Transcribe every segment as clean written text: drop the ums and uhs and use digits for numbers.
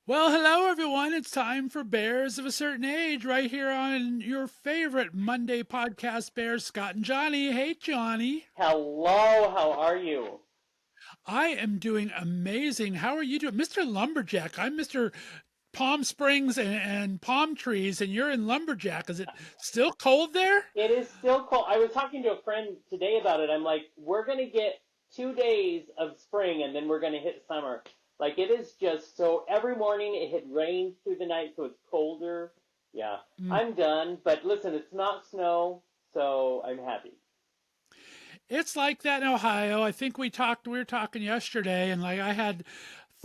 Well, hello everyone. It's time for Bears of a Certain Age right here on your favorite Monday podcast, Bears, Scott and Jonny. Hey, Jonny. Hello, how are you? I am doing amazing. How are you doing? Mr. Lumberjack. I'm Mr. Palm Springs and palm trees, and you're in Lumberjack. Is it still cold there? It is still cold. I was talking to a friend today about it. I'm like, we're going to get 2 days of spring and then we're going to hit summer. Like, it is just so, every morning it had rained through the night, so it's colder. Yeah, Mm. I'm done. But listen, it's not snow, so I'm happy. It's like that in Ohio. I think we were talking yesterday, and like I had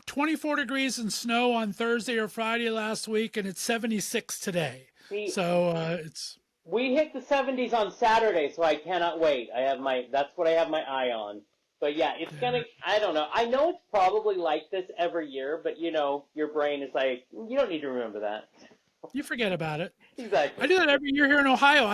24 degrees and snow on Thursday or Friday last week, and it's 76 today. See, So it's we hit the 70s on Saturday, so I cannot wait. That's what I have my eye on. But yeah, it's gonna, I don't know. I know it's probably like this every year, but you know, your brain is like, you don't need to remember that. you forget about it. Exactly. I do that every year here in Ohio.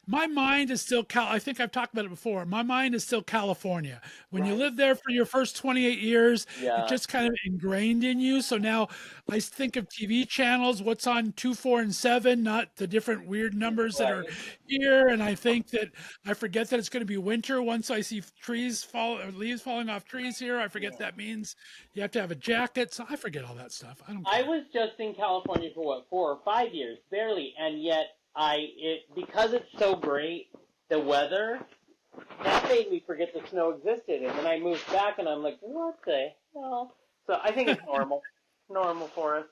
My mind is still I think I've talked about it before. My mind is still California. When you Right. live there for your first 28 years, it Yeah. just kind of ingrained in you. So now I think of TV channels, what's on 2, 4, and 7, not the different weird numbers that are Right. here. And I think that I forget that it's going to be winter once I see leaves falling off trees here. I forget Yeah. that means you have to have a jacket. So I forget all that stuff. I don't I care. was just in California for what, 4 or 5 years, barely, and yet because it's so great, the weather, that made me forget the snow existed, and then I moved back, and I'm like, what the hell? So I think it's normal for us.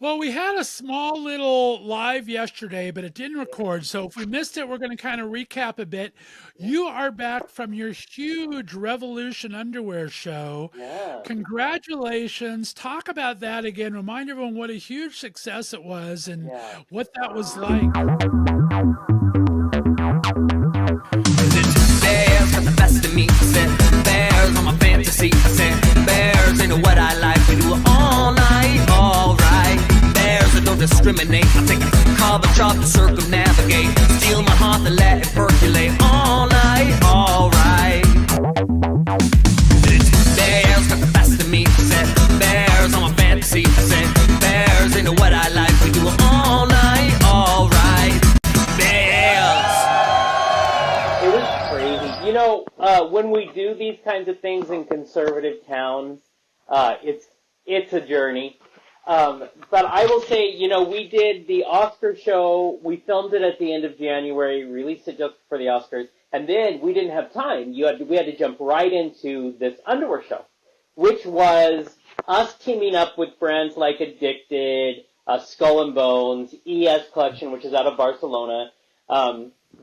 Well, we had a small little live yesterday, but it didn't record. So if we missed it, we're going to kind of recap a bit. You are back from your huge Revolution underwear show. Yeah. Congratulations. Talk about that again. Remind everyone what a huge success it was and Yeah. what that was like. Bears got the best of me. I said, bears on my fantasy. I said, bears ain't what I like. We do it all night, alright. Bears that don't discriminate. I take a carbon chop to circumnavigate. Steal my heart and let it percolate all night, alright. Bears got the best of me. I said, bears on my fantasy. I said, bears ain't what I like. We do it all night, alright. Bears. It was crazy. You know, when we do these kinds of things in conservative towns, it's a journey. But I will say, you know, we did the Oscar show. We filmed it at the end of January, released it just for the Oscars, and then we didn't have time. We had to jump right into this underwear show, which was us teaming up with brands like Addicted, Skull and Bones, ES Collection, which is out of Barcelona.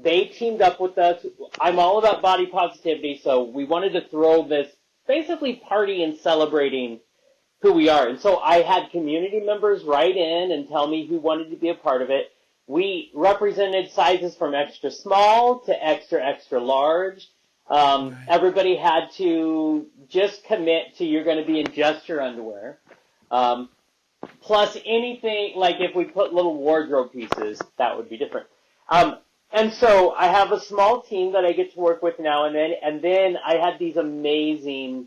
They teamed up with us. I'm all about body positivity, so we wanted to throw this basically party and celebrating who we are. And so I had community members write in and tell me who wanted to be a part of it. We represented sizes from extra small to extra, extra large. Everybody had to just commit to you're going to be in just your underwear. Plus anything, like if we put little wardrobe pieces, that would be different. And so I have a small team that I get to work with now and then I had these amazing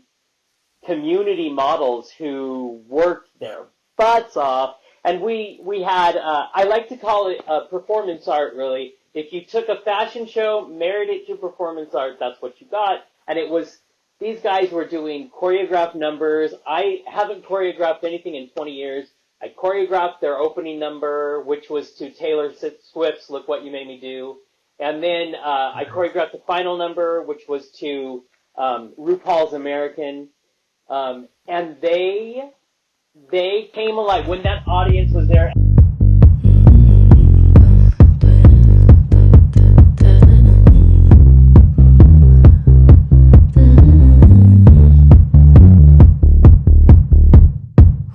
community models who worked their butts off, and we had, I like to call it performance art, really. If you took a fashion show, married it to performance art, that's what you got, and it was, these guys were doing choreographed numbers. I haven't choreographed anything in 20 years. I choreographed their opening number, which was to Taylor Swift's Look What You Made Me Do. And then I choreographed the final number, which was to RuPaul's American. And they came alive when that audience was there.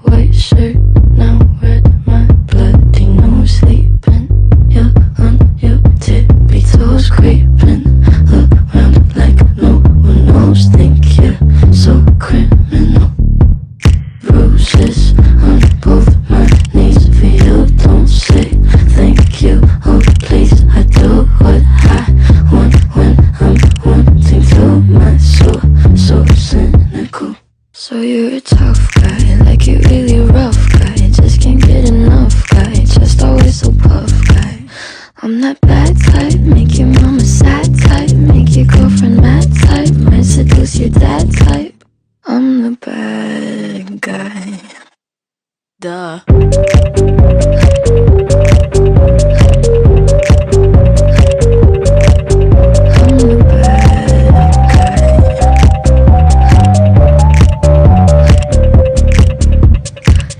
White shirt, now red, my bloody nose sleeping. You're on your tippy toes creeping around like no one knows. Think you're so criminal. Bruises on both my knees for you. Don't say thank you. Oh please, I do what I want when I'm wanting to. My soul so cynical. So you're a tough guy. like you really rough guy. Just can't get enough guy. Just always so puff guy. I'm that bad type, make your mama sad type, make your girlfriend mad type, might seduce your dad type. I'm the bad guy. Duh. I'm the bad guy.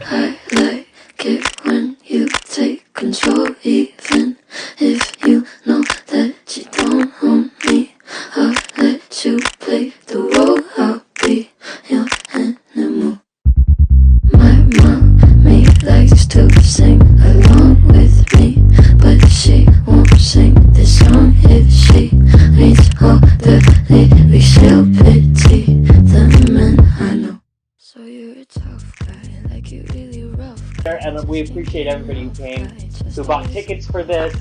I like it when you take control, even if you know that you don't own me. I'll let you play the role, I'll be your animal. My mommy likes to sing along with me, but she won't sing this song if she reads all the lyrics. She'll pity the men I know. So you're a tough guy, like you really rough guy. And we appreciate everybody who came, who bought tickets for this.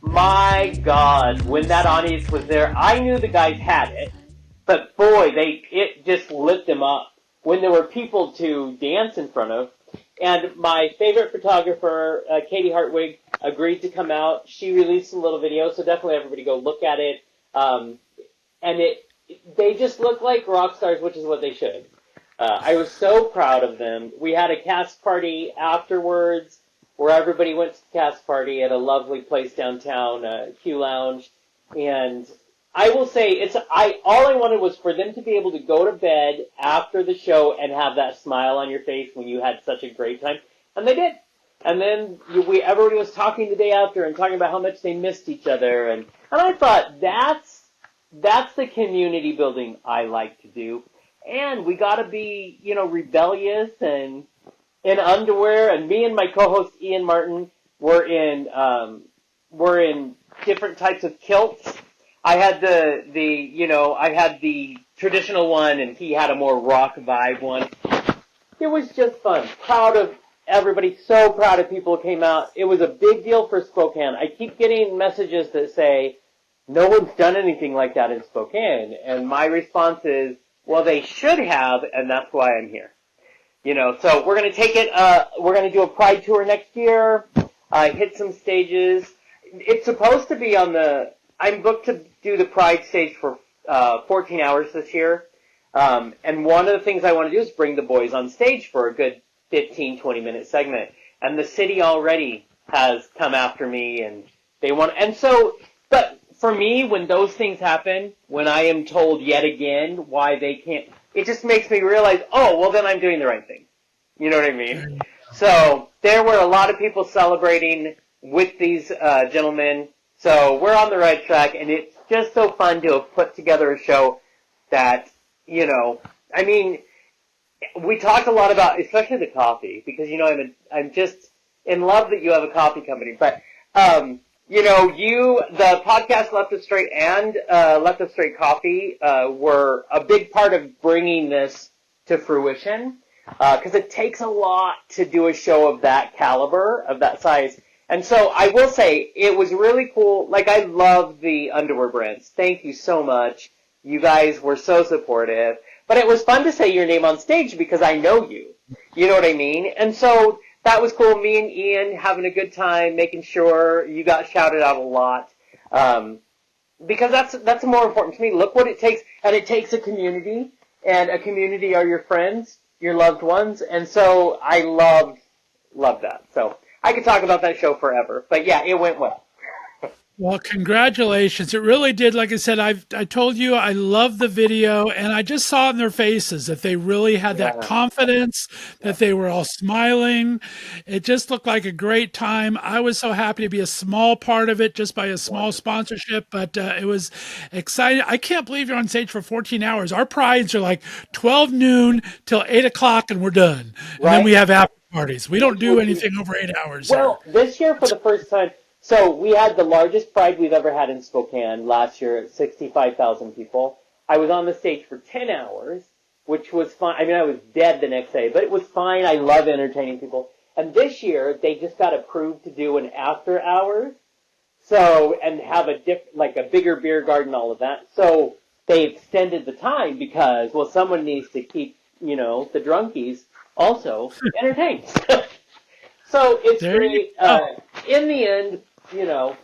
My God, when that audience was there, I knew the guys had it, but boy, it just lit them up when there were people to dance in front of. And my favorite photographer, Katie Hartwig, agreed to come out. She released a little video, so definitely everybody go look at it. And they just look like rock stars, which is what they should. I was so proud of them. We had a cast party afterwards where everybody went to the cast party at a lovely place downtown, Q Lounge. And I will say, all I wanted was for them to be able to go to bed after the show and have that smile on your face when you had such a great time. And they did. And then everybody was talking the day after and talking about how much they missed each other. And I thought, that's the community building I like to do. And we got to be, rebellious and in underwear. And me and my co-host Ian Martin were in different types of kilts. I had I had the traditional one, and he had a more rock vibe one. It was just fun. Proud of everybody. So proud of people who came out. It was a big deal for Spokane. I keep getting messages that say, no one's done anything like that in Spokane. And my response is, well, they should have, and that's why I'm here. So we're going to take it, we're going to do a Pride tour next year, hit some stages. It's supposed to be I'm booked to do the Pride stage for 14 hours this year. And one of the things I want to do is bring the boys on stage for a good 15, 20-minute segment. And the city already has come after me, and they want, but for me, when those things happen, when I am told yet again why they can't, it just makes me realize, oh, well, then I'm doing the right thing. You know what I mean? So there were a lot of people celebrating with these gentlemen. So we're on the right track, and it's just so fun to have put together a show that, we talked a lot about, especially the coffee, because, I'm just in love that you have a coffee company. But, the podcast Left of Straight and Left of Straight Coffee were a big part of bringing this to fruition, because it takes a lot to do a show of that caliber, of that size. And so I will say, it was really cool. Like, I love the underwear brands. Thank you so much. You guys were so supportive. But it was fun to say your name on stage because I know you. You know what I mean? And so that was cool. Me and Ian having a good time, making sure you got shouted out a lot. Because that's more important to me. Look what it takes. And it takes a community. And a community are your friends, your loved ones. And so I love that. So I could talk about that show forever. But yeah, it went well. Well, congratulations. It really did. Like I said, I told you I love the video, and I just saw in their faces that they really had that confidence, that they were all smiling. It just looked like a great time. I was so happy to be a small part of it, just by a small sponsorship, but it was exciting. I can't believe you're on stage for 14 hours. Our prides are like 12 noon till 8 o'clock, and we're done. And then we have after parties. We don't do anything over 8 hours. Well, this year for the first time, so we had the largest Pride we've ever had in Spokane last year at 65,000 people. I was on the stage for 10 hours, which was fine. I was dead the next day, but it was fine. I love entertaining people. And this year, they just got approved to do an after hours, and have a bigger beer garden, all of that. So they extended the time because, well, someone needs to keep, the drunkies also entertained. So it's There you great. go. In the end,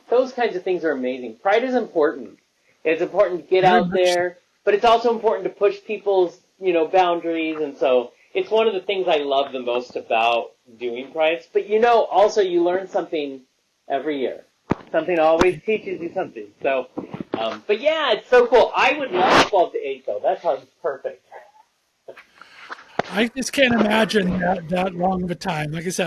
those kinds of things are amazing. Pride is important. It's important to get Very out much so. there, but it's also important to push people's, boundaries. And so it's one of the things I love the most about doing Prides. But also you learn something every year. Something always teaches you something. So, but yeah, it's so cool. I would love 12 to 8 though. That sounds perfect. I just can't imagine that long of a time. Like I said,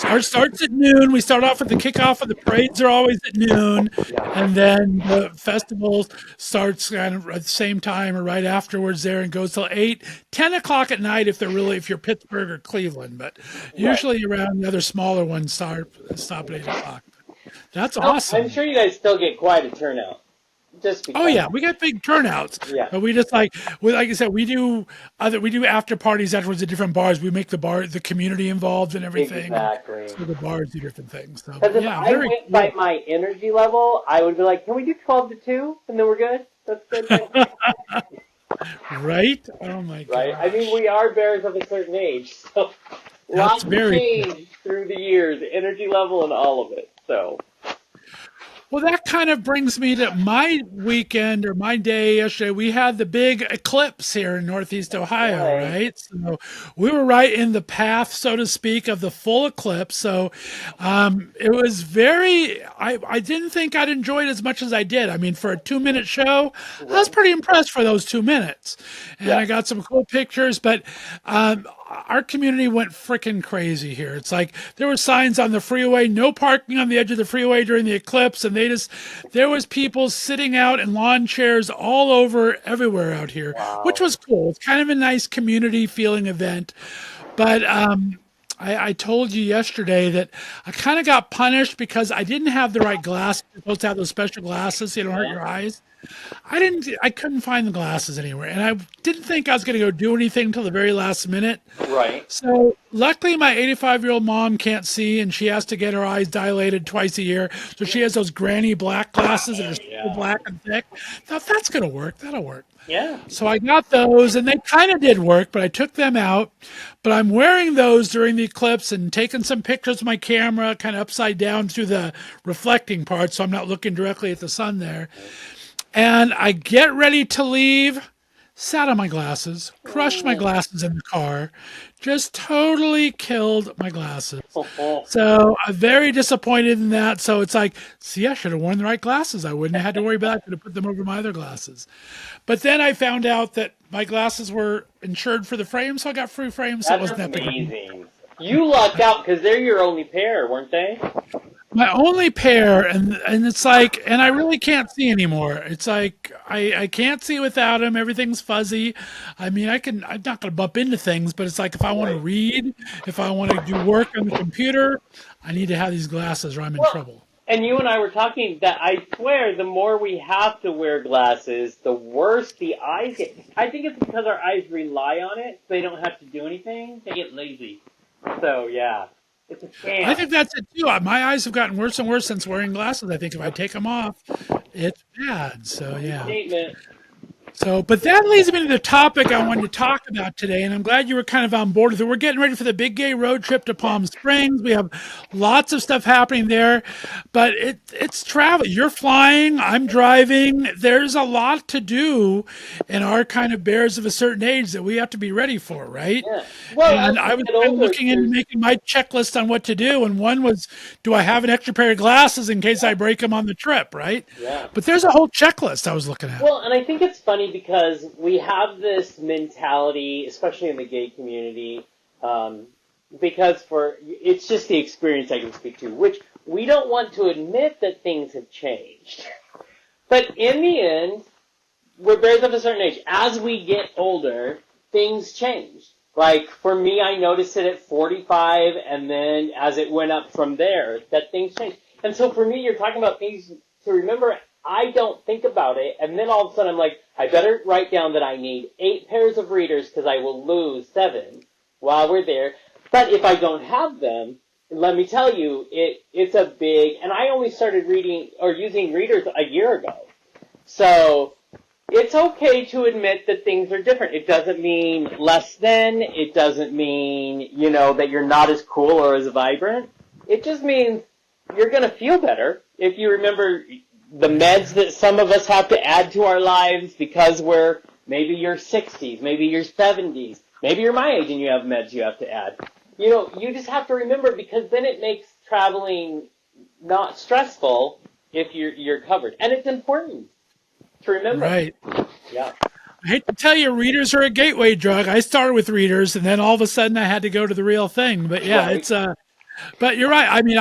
ours starts at noon. We start off with the kickoff of the parades are always at noon, Yeah. and then the festival starts kind of at the same time or right afterwards there and goes till 8, 10 o'clock at night if you're Pittsburgh or Cleveland, but Right. usually around the other smaller ones stop at 8 o'clock. That's Well, I'm awesome. sure you guys still get quite a turnout. Just Oh because. yeah, we got big turnouts, Yeah. but we just like I said, we do after parties afterwards at different bars. We make the community involved and everything, and Exactly. so the bars do different things. So, Because but if yeah, I very went by cool. my energy level, I would be like, can we do 12 to 2? And then we're good? That's good, right? Right? Oh my Right? I mean, gosh, we are bears of a certain age, so that's lots very true. changed through the years, energy level and all of it. So, Well, that kind of brings me to my weekend or my day yesterday. We had the big eclipse here in Northeast Ohio, right. right? So we were right in the path, so to speak, of the full eclipse. So it was I didn't think I'd enjoy it as much as I did. I mean, for a 2 minute show, I was Right. pretty impressed for those 2 minutes. And Yeah. I got some cool pictures, but our community went freaking crazy here. It's like there were signs on the freeway, no parking on the edge of the freeway during the eclipse, and there was people sitting out in lawn chairs all over everywhere out here, which Wow. was cool. It's kind of a nice community feeling event. But I told you yesterday that I kind of got punished because I didn't have the right glasses. You're supposed to have those special glasses so you don't hurt Yeah. your eyes. I couldn't find the glasses anywhere, and I didn't think I was going to go do anything until the very last minute. Right. So luckily, my 85-year-old mom can't see, and she has to get her eyes dilated twice a year. So she has those granny black glasses that are super Yeah. black and thick. Thought that's going to work. That'll work. Yeah. So I got those, and they kind of did work, but I took them out. But I'm wearing those during the eclipse and taking some pictures with my camera, kind of upside down through the reflecting part, so I'm not looking directly at the sun there. And I get ready to leave, sat on my glasses, crushed my Oh. glasses in the car, just totally killed my glasses. So I'm very disappointed in that. So it's like, see, I should have worn the right glasses. I wouldn't have had to worry about it. I could have put them over my other glasses. But then I found out that my glasses were insured for the frame, so I got free frames. So it That's wasn't that big of a deal. amazing. You lucked out because they're your only pair, weren't they? My only pair, and it's like, and I really can't see anymore. It's like I can't see without them. Everything's fuzzy. I mean, I'm not gonna bump into things, but it's like if I want to Right. read, if I want to do work on the computer, I need to have these glasses or I'm in Well, trouble. and you and I were talking that I swear the more we have to wear glasses, the worse the eyes get. I think it's because our eyes rely on it. So they don't have to do anything. They get lazy. So yeah, it's a I scam. think that's it too. My eyes have gotten worse and worse since wearing glasses. I think if I take them off, it's bad. So yeah. Statement. So, but that leads me to the topic I wanted to talk about today, and I'm glad you were kind of on board with it. We're getting ready for the Big Gay Road Trip to Palm Springs. We have lots of stuff happening there, but it's travel. You're flying, I'm driving. There's a lot to do in our kind of bears of a certain age that we have to be ready for, right? Yeah. Well, And as I we was get kind of older, looking into there's making my checklist on what to do, and one was, do I have an extra pair of glasses in case I break them on the trip, right? yeah. But there's a whole checklist I was looking at. Well, and I think it's funny because we have this mentality, especially in the gay community, because it's just the experience I can speak to, which we don't want to admit that things have changed. But in the end, we're bears of a certain age. As we get older, things change. Like, for me, I noticed it at 45, and then as it went up from there, that things changed. And so for me, you're talking about things to remember. I don't think about it, and then all of a sudden I'm like, I better write down that I need 8 pairs of readers because I will lose 7 while we're there. But if I don't have them, let me tell you, it's a big, and I only started reading or using readers a year ago. So it's okay to admit that things are different. It doesn't mean less than. It doesn't mean, that you're not as cool or as vibrant. It just means you're going to feel better if you remember the meds that some of us have to add to our lives because maybe you're 60s, maybe you're 70s, maybe you're my age and you have meds you have to add. You just have to remember, because then it makes traveling not stressful if you're covered. And it's important to remember. Right. Yeah. I hate to tell you, readers are a gateway drug. I started with readers, and then all of a sudden I had to go to the real thing. But yeah, Right. but you're right. I mean,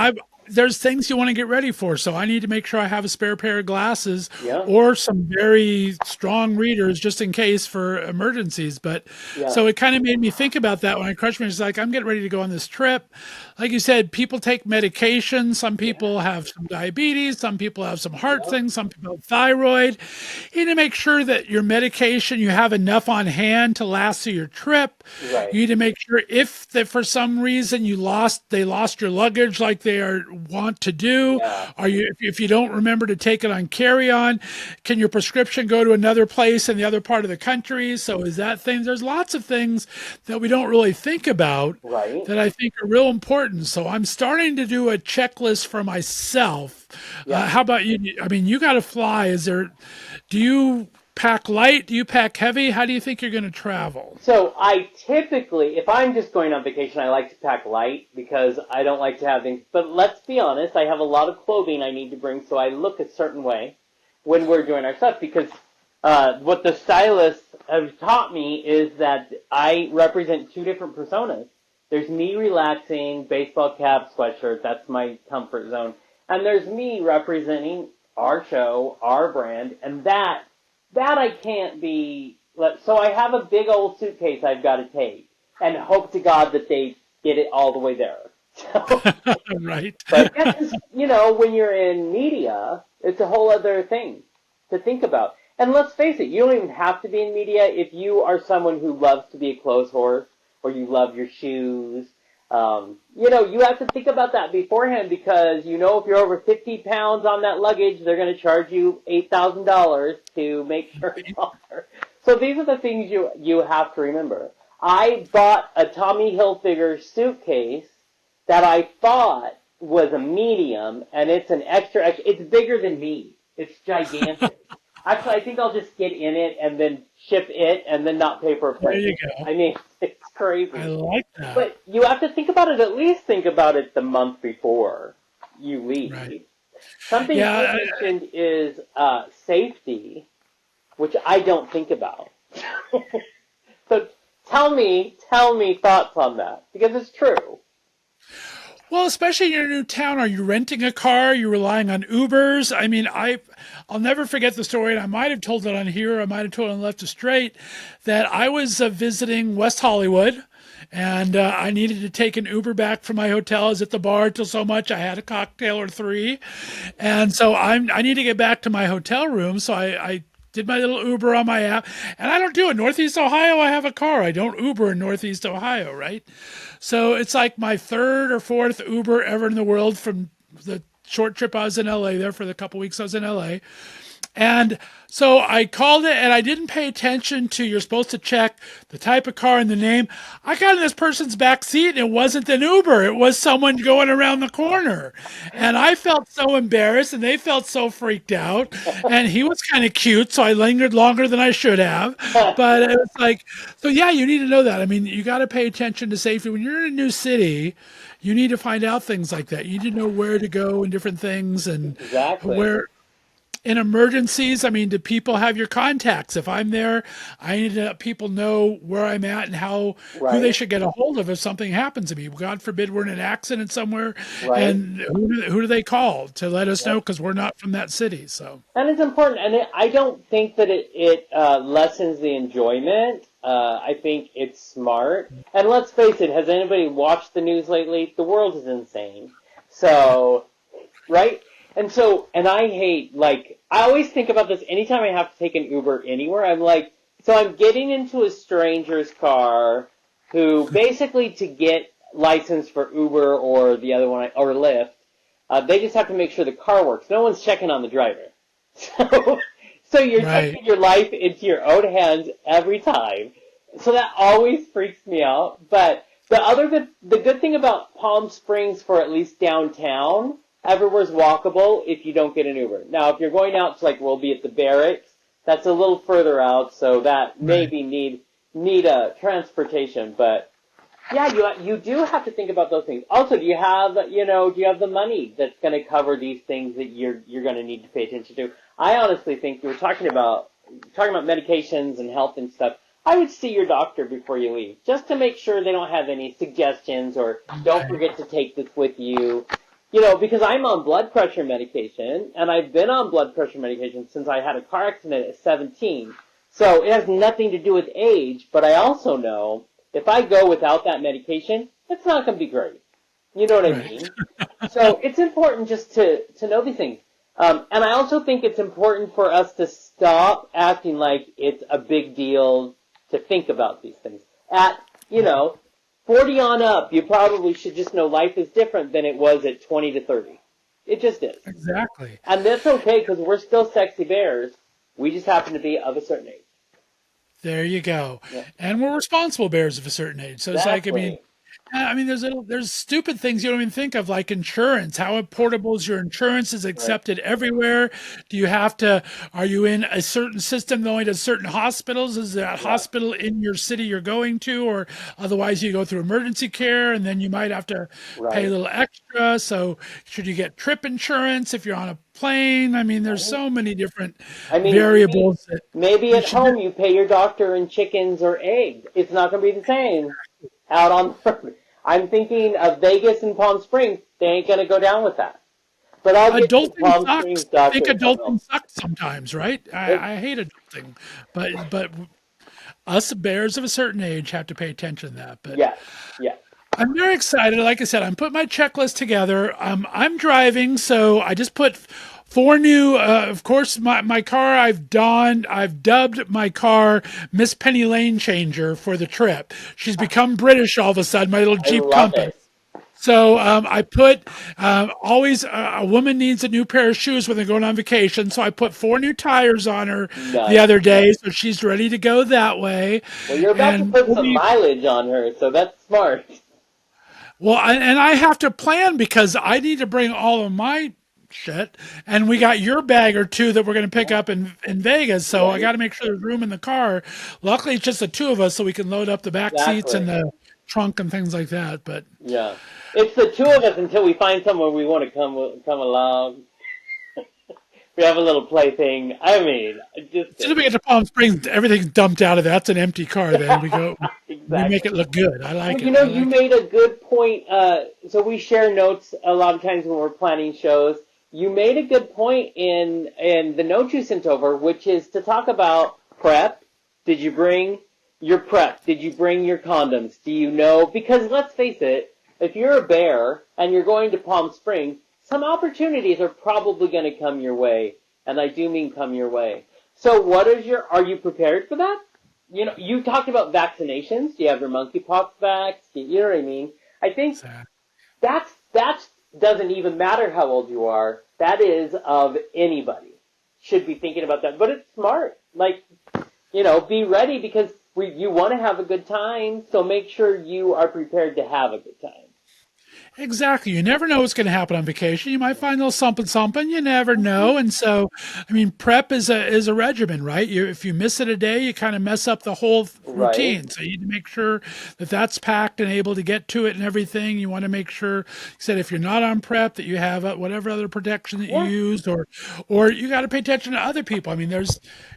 there's things you want to get ready for, so I need to make sure I have a spare pair of glasses Yeah. or some very strong readers just in case for emergencies. But Yeah. so it kind of made me think about that when I crushed me. It's like, I'm getting ready to go on this trip. Like you said, people take medication. Some people have some diabetes. Some people have some heart things. Some people have thyroid. You need to make sure that your medication, you have enough on hand to last through your trip. Right. You need to make sure if that for some reason they lost your luggage like they want to do. Yeah. If you don't remember to take it on carry-on, can your prescription go to another place in the other part of the country? So is that thing? There's lots of things that we don't really think about Right. that I think are real important. So I'm starting to do a checklist for myself. Yeah. How about you? I mean, you got to fly. Do you pack light? Do you pack heavy? How do you think you're going to travel? So I typically, if I'm just going on vacation, I like to pack light because I don't like to have things. But let's be honest, I have a lot of clothing I need to bring, so I look a certain way when we're doing our stuff, because what the stylists have taught me is that I represent two different personas. There's me relaxing, baseball cap, sweatshirt, that's my comfort zone. And there's me representing our show, our brand, and that I can't be. So I have a big old suitcase I've got to take, and hope to God that they get it all the way there. So, Right. but that's, when you're in media, it's a whole other thing to think about. And let's face it, you don't even have to be in media if you are someone who loves to be a clothes horse, or you love your shoes. You have to think about that beforehand, because if you're over 50 pounds on that luggage, they're going to charge you $8,000 to make sure it's on there. So these are the things you have to remember. I bought a Tommy Hilfiger suitcase that I thought was a medium, and it's an extra. It's bigger than me. It's gigantic. Actually, I think I'll just get in it and then ship it and then not pay for a plane. There you go. I mean, it's crazy. I like that. But you have to think about it, at least think about it the month before you leave. Right. Something you mentioned is safety, which I don't think about. So tell me thoughts on that, because it's true. Well, especially in your new town, are you renting a car? Are you relying on Ubers? I mean, I'll never forget the story, and I might have told it on here, I might have told it on Left to Straight, that I was visiting West Hollywood, and I needed to take an Uber back from my hotel. I was at the bar till so much. I had a cocktail or three, and so I need to get back to my hotel room, so I did my little Uber on my app, and I don't do it. Northeast Ohio, I have a car. I don't Uber in Northeast Ohio, right? So it's like my third or fourth Uber ever in the world from the short trip I was in LA there for the couple weeks I was in LA. And so I called it, and I didn't pay attention to, you're supposed to check the type of car and the name. I got in this person's back seat, and it wasn't an Uber. It was someone going around the corner. And I felt so embarrassed, and they felt so freaked out. And he was kind of cute, so I lingered longer than I should have. But it was like, so yeah, you need to know that. I mean, you got to pay attention to safety. When you're in a new city, you need to find out things like that. You need to know where to go and different things, and Exactly. in emergencies, I mean, do people have your contacts? If I'm there, I need to let people know where I'm at and who they should get a hold of if something happens to me. God forbid we're in an accident somewhere, and who do they call to let us know, because we're not from that city. So, and it's important, and I don't think that it lessens the enjoyment. I think it's smart. And let's face it, has anybody watched the news lately? The world is insane. So, right? And I hate, I always think about this anytime I have to take an Uber anywhere. I'm like, so I'm getting into a stranger's car who basically, to get license for Uber or the other one, or Lyft, they just have to make sure the car works. No one's checking on the driver. So you're Right. taking your life into your own hands every time. So that always freaks me out. But the good thing about Palm Springs, for at least downtown, everywhere's walkable if you don't get an Uber. Now, if you're going out to, like, we'll be at the Barracks, that's a little further out, so that maybe need a transportation. But yeah, you do have to think about those things. Also, do you have the money that's going to cover these things that you're going to need to pay attention to? I honestly think you were talking about medications and health and stuff. I would see your doctor before you leave, just to make sure they don't have any suggestions or don't forget to take this with you. Because I'm on blood pressure medication, and I've been on blood pressure medication since I had a car accident at 17. So it has nothing to do with age, but I also know if I go without that medication, it's not going to be great. You know what I mean? So it's important just to know these things. And I also think it's important for us to stop acting like it's a big deal to think about these things. At, 40 on up, you probably should just know life is different than it was at 20 to 30. It just is. Exactly. And that's okay, because we're still sexy bears. We just happen to be of a certain age. There you go. Yeah. And we're responsible bears of a certain age. So it's like, there's stupid things you don't even think of, like insurance. How portable is your insurance? Is it accepted everywhere? Do you are you in a certain system that only does certain hospitals? Is that hospital in your city you're going to, or otherwise you go through emergency care and then you might have to pay a little extra? So should you get trip insurance if you're on a plane? There's so many different variables. Maybe at home you pay your doctor in chickens or eggs. It's not going to be the same out on the road. I'm thinking of Vegas and Palm Springs. They ain't going to go down with that. But I'll get to Palm Springs doctor. I think adulting sucks sometimes, right? I hate adulting. But us bears of a certain age have to pay attention to that. But yeah. I'm very excited. Like I said, I'm putting my checklist together. I'm driving, so I just put 4 new, of course, my car I've dubbed my car Miss Penny Lane Changer for the trip. She's become British all of a sudden, my little Jeep Compass. So I put, always a woman needs a new pair of shoes when they're going on vacation. So I put 4 new tires on her the other day, so she's ready to go that way. Well, you're about to put some mileage on her, so that's smart. Well, and I have to plan because I need to bring all of my shit, and we got your bag or 2 that we're going to pick up in Vegas, so I got to make sure there's room in the car. Luckily, it's just the 2 of us, so we can load up the back seats and the trunk and things like that. But yeah, it's the 2 of us until we find someone we want to come along. We have a little plaything. Just as soon as we get to Palm Springs, everything's dumped out of that. That's an empty car. Then we go. Exactly. We make it look good. I like it. You made a good point. So we share notes a lot of times when we're planning shows. You made a good point in the note you sent over, which is to talk about prep. Did you bring your prep? Did you bring your condoms? Do you know? Because let's face it, if you're a bear and you're going to Palm Springs, some opportunities are probably going to come your way, and I do mean come your way. So are you prepared for that? You talked about vaccinations. Do you have your monkeypox vax? You know what I mean? I think that doesn't even matter how old you are. That is of anybody should be thinking about that. But it's smart. Be ready because you want to have a good time, so make sure you are prepared to have a good time. Exactly. You never know what's going to happen on vacation. You might find a little something. You never know. And so, prep is a regimen, right? If you miss it a day, you kind of mess up the whole routine. Right. So you need to make sure that that's packed and able to get to it and everything. You want to make sure, if you're not on prep, that you have whatever other protection that you used, or you got to pay attention to other people.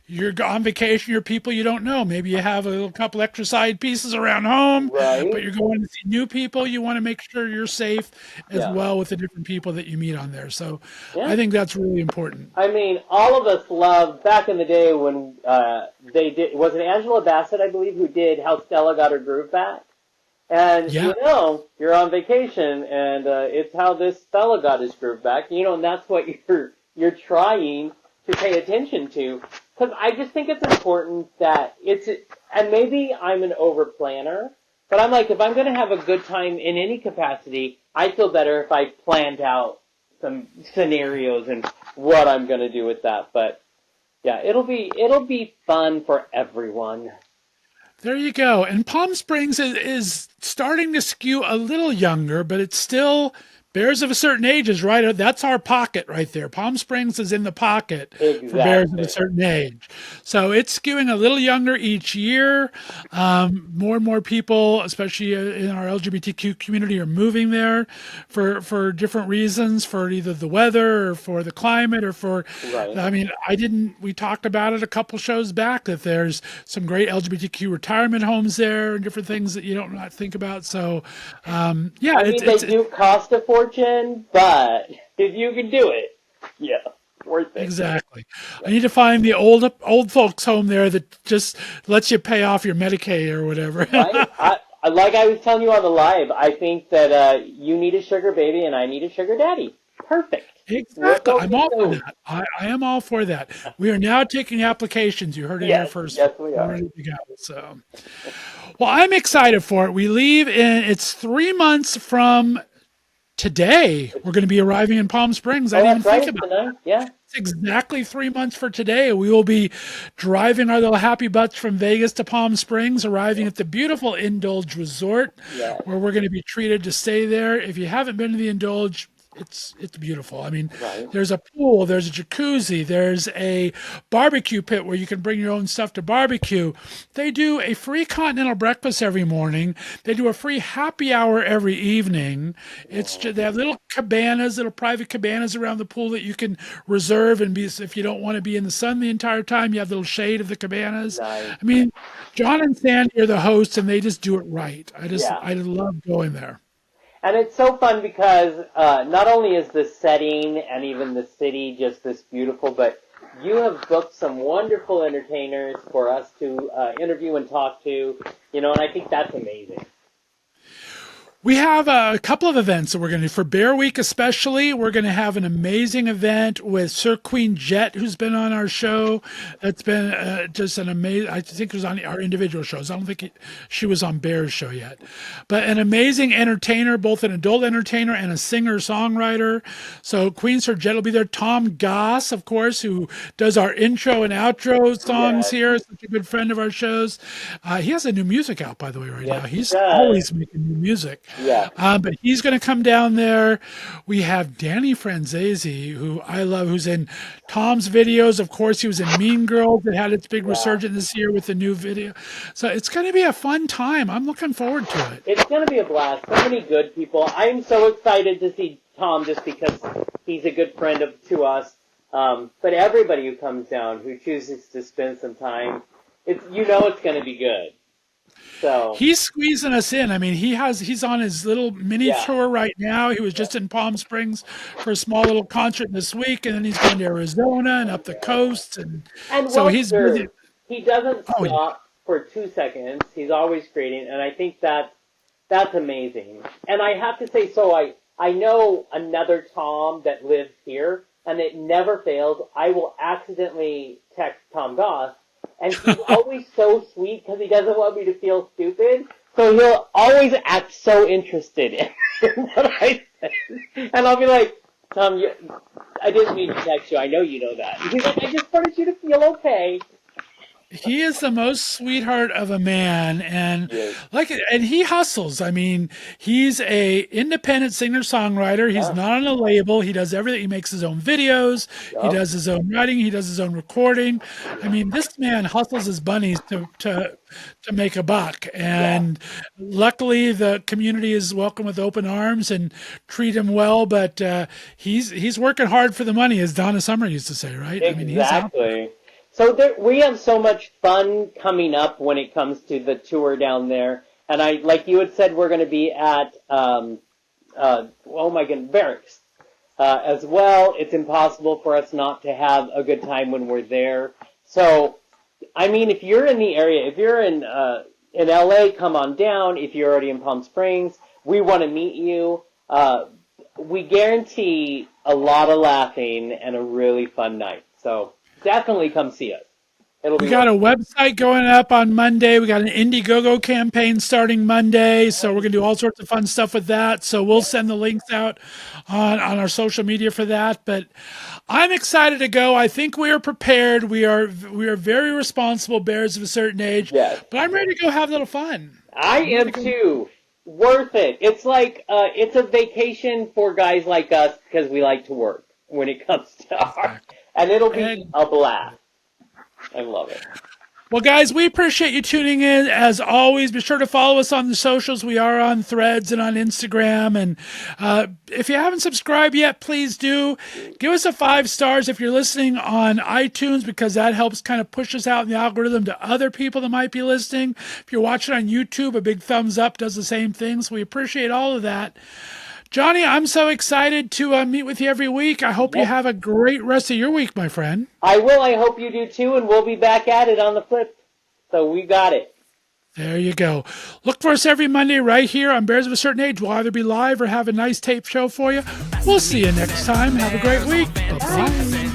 You're on vacation, you're people you don't know. Maybe you have a couple extra side pieces around home, but you're going to see new people. You want to make sure you're safe as well with the different people that you meet on there. So I think that's really important. All of us loved back in the day when they did, was it Angela Bassett, I believe, who did How Stella Got Her Groove Back? And, you're on vacation, and it's how this fella got his groove back. And that's what you're trying to pay attention to. Because I just think it's important that and maybe I'm an over-planner, but I'm like, if I'm going to have a good time in any capacity, I feel better if I planned out some scenarios and what I'm going to do with that. But Yeah, it'll be fun for everyone. There you go. And Palm Springs is starting to skew a little younger, but it's still bears of a certain age is right. That's our pocket right there. Palm Springs is in the pocket for bears of a Exactly. certain age. So it's skewing a little younger each year. More and more people, especially in our LGBTQ community, are moving there for different reasons, for either the weather or for the climate or for, Right. I mean, we talked about it a couple shows back that there's some great LGBTQ retirement homes there and different things that you don't not think about. So, yeah, I mean, they do cost a fortune, but if you can do it, yeah, worth it. exactly. I need to find the old folks home there that just lets you pay off your Medicaid or whatever. Right? Like I was telling you on the live, I think that you need a sugar baby and I need a sugar daddy. Perfect. Exactly. I'm all for that. I am all for that. We are now taking applications. You heard it here Yes, first. yes, we We're are. ready to go. So, well, I'm excited for it. We leave in, it's 3 months from today. We're going to be arriving in Palm Springs. I Oh, didn't even that's right. think about Tonight, yeah. It's exactly 3 months for today. We will be driving our little happy butts from Vegas to Palm Springs, arriving at the beautiful Indulge Resort, Yeah. where we're going to be treated to stay there. If you haven't been to the Indulge, it's beautiful. I mean, Right. there's a pool, there's a jacuzzi, there's a barbecue pit where you can bring your own stuff to barbecue. They do a free continental breakfast every morning. They do a free happy hour every evening. It's just, they have little cabanas, little private cabanas around the pool that you can reserve and be if you don't want to be in the sun the entire time. You have the little shade of the cabanas. Nice. I mean, John and Sandy are the hosts, and they just do it right. Yeah. I love going there. And it's so fun because not only is the setting and even the city just this beautiful, but you have booked some wonderful entertainers for us to interview and talk to, and I think that's amazing. We have a couple of events that we're going to do for Bear Week, especially. We're going to have an amazing event with Sir Queen Jet, who's been on our show. That's been just an amazing. I think it was on our individual shows. I don't think she was on Bear's show yet, but an amazing entertainer, both an adult entertainer and a singer songwriter. So Queen Sir Jet will be there. Tom Goss, of course, who does our intro and outro songs here. Such a good friend of our shows. He has a new music out, by the way, right now. He's always making new music. Yeah. But he's going to come down there. We have Danny Franzese, who I love, who's in Tom's videos. Of course, he was in Mean Girls that had its big resurgence this year with the new video. So it's going to be a fun time. I'm looking forward to it. It's going to be a blast. So many good people. I'm so excited to see Tom just because he's a good friend to us. But everybody who comes down, who chooses to spend some time, it's going to be good. So he's squeezing us in. I mean, he's on his little mini tour right now. He was just in Palm Springs for a small little concert this week, and then he's going to Arizona and up the coast, and so he's really, he doesn't stop for 2 seconds. He's always creating, and I think that's amazing. And I have to say, so I know another Tom that lives here, and it never fails. I will accidentally text Tom Goss. And he's always so sweet because he doesn't want me to feel stupid. So he'll always act so interested in what I say. And I'll be like, Tom, I didn't mean to text you. I know you know that. And he's like, I just wanted you to feel okay. He is the most sweetheart of a man, and and he hustles. I mean, he's a independent singer-songwriter. He's not on a label. He does everything. He makes his own videos. He does his own writing. He does his own recording. I mean, this man hustles his bunnies to make a buck. And luckily, the community is welcome with open arms and treat him well. But he's working hard for the money, as Donna Summer used to say, right? Exactly. I mean, he's out there. So we have so much fun coming up when it comes to the tour down there. And like you had said, we're going to be at, Barracks as well. It's impossible for us not to have a good time when we're there. So, I mean, if you're in the area, if you're in LA, come on down. If you're already in Palm Springs, we want to meet you. We guarantee a lot of laughing and a really fun night. So, definitely come see us. It'll We be got a website going up on Monday. We got an Indiegogo campaign starting Monday. So we're going to do all sorts of fun stuff with that. So we'll send the links out on our social media for that. But I'm excited to go. I think we are prepared. We are very responsible bears of a certain age. Yes. But I'm ready to go have a little fun. I am too. Worth it. It's like it's a vacation for guys like us because we like to work when it comes to art, and it'll be a blast. I love it. Well, guys, we appreciate you tuning in. As always, be sure to follow us on the socials. We are on Threads and on Instagram. And if you haven't subscribed yet, please do. Give us a 5 stars if you're listening on iTunes, because that helps kind of push us out in the algorithm to other people that might be listening. If you're watching on YouTube, a big thumbs up does the same thing. So we appreciate all of that. Jonny, I'm so excited to meet with you every week. I hope you have a great rest of your week, my friend. I will. I hope you do too, and we'll be back at it on the flip. So we got it. There you go. Look for us every Monday right here on Bears of a Certain Age. We'll either be live or have a nice tape show for you. We'll see you next time. Have a great week. Bye-bye.